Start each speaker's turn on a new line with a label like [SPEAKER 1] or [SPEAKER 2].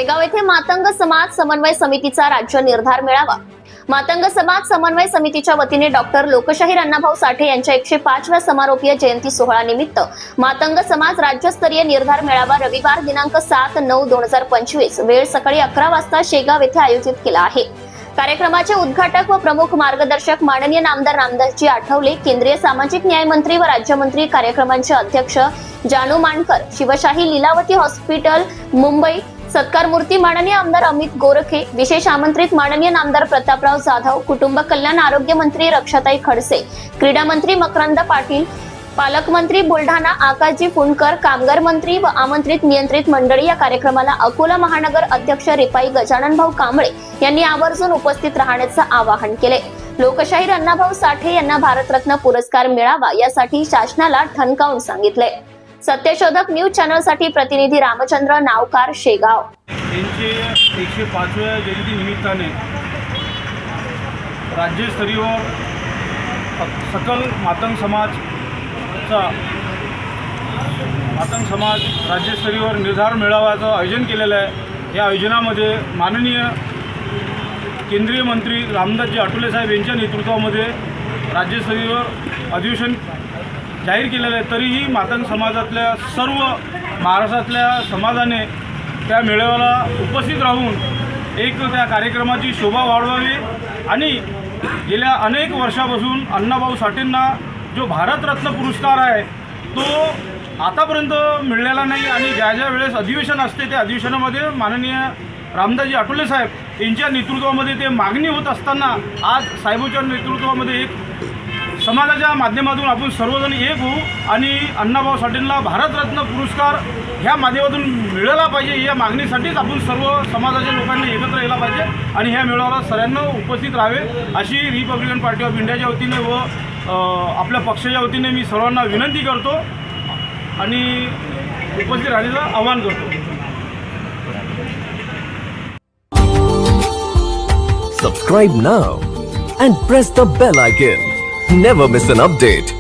[SPEAKER 1] शेगाव येथे मातंग समाज समन्वय समितीचा राज्य निर्धार मेळावा। मातंग समाज समन्वय समितीच्या वतीने डॉक्टर लोकशाहीर अण्णाभाऊ साठे यांच्या 105व्या समारोपीय जयंती सोहळा निमित्त मातंग समाज राज्यस्तरीय निर्धार मेळावा रविवार दिनांक 7/9/2025 वेळ सकाळी 11 वाजता शेगाव येथे आयोजित केला आहे। कार्यक्रमाचे उद्घाटक व प्रमुख मार्गदर्शक माननीय नामदार रामदासजी आठवले, केंद्रीय सामाजिक न्याय मंत्री व राज्यमंत्री, कार्यक्रमांचे अध्यक्ष जानू मांडकर, शिवशाही लीलावती हॉस्पिटल मुंबई, सत्कार मूर्ती माननीय आमदार अमित गोरखे, विशेष आमंत्रित माननीय नामदार प्रतापराव जाधव, कुटुंब कल्याण आरोग्य मंत्री रक्षाताई खडसे, क्रीडा मंत्री मकरंद पाटील, पालकमंत्री बुलढाणा आकाशजी फुंडकर, कामगार मंत्री व आमंत्रित नियंत्रित मंडळी। या कार्यक्रमाला अकोला महानगर अध्यक्ष रिपाई गजानन भाऊ कांबळे यांनी आवर्जून उपस्थित राहण्याचे आवाहन केले। लोकशाहीर अण्णाभाऊ साठे यांना भारतरत्न पुरस्कार मिळावा यासाठी शासनाला ठणकावून सांगितले। सत्यशोधक न्यूज चॅनल साठी प्रतिनिधी रामचंद्र नावकार, शेगाव।
[SPEAKER 2] यांचे 105व्या जयंती निमित्ताने राज्यस्तरीय सकल मातंग समाज राज्यस्तरीय निर्धार मेळाव्याचं आयोजन केलेलं आहे। या आयोजनामध्ये माननीय केंद्रीय मंत्री रामदासजी आठवले साहेब यांच्या नेतृत्वामध्ये राज्यस्तरीय अधिवेशन जाहीर केलेलं आहे। तरीही मातंग समाजातल्या सर्व महाराष्ट्रातल्या समाजाने त्या मेळाव्याला उपस्थित राहून एक त्या कार्यक्रमाची शोभा वाढवावी आणि गेल्या अनेक वर्षापासून अण्णाभाऊ साठेंना जो भारतरत्न पुरस्कार आहे तो आतापर्यंत मिळालेला नाही आणि ज्या ज्या वेळेस अधिवेशन असते त्या अधिवेशनामध्ये माननीय रामदासजी आठवले साहेब यांच्या नेतृत्वामध्ये ते मागणी होत असताना आज साहेबांच्या नेतृत्वामध्ये एक समाजाच्या माध्यमातून आपण सर्वजण एक होऊ आणि अण्णाभाऊ साठेंना भारतरत्न पुरस्कार ह्या माध्यमातून मिळाला पाहिजे या मागणीसाठीच आपण सर्व समाजाच्या लोकांनी एकत्र यायला पाहिजे आणि ह्या मेळाव्याला सर्वांना उपस्थित राहावे अशी रिपब्लिकन पार्टी ऑफ इंडियाच्या वतीने व आपल्या पक्षाच्या वतीने मी सर्वांना विनंती करतो आणि उपस्थित राहण्याचं आवाहन करतो।
[SPEAKER 3] Subscribe now and press the bell icon. Never miss an update.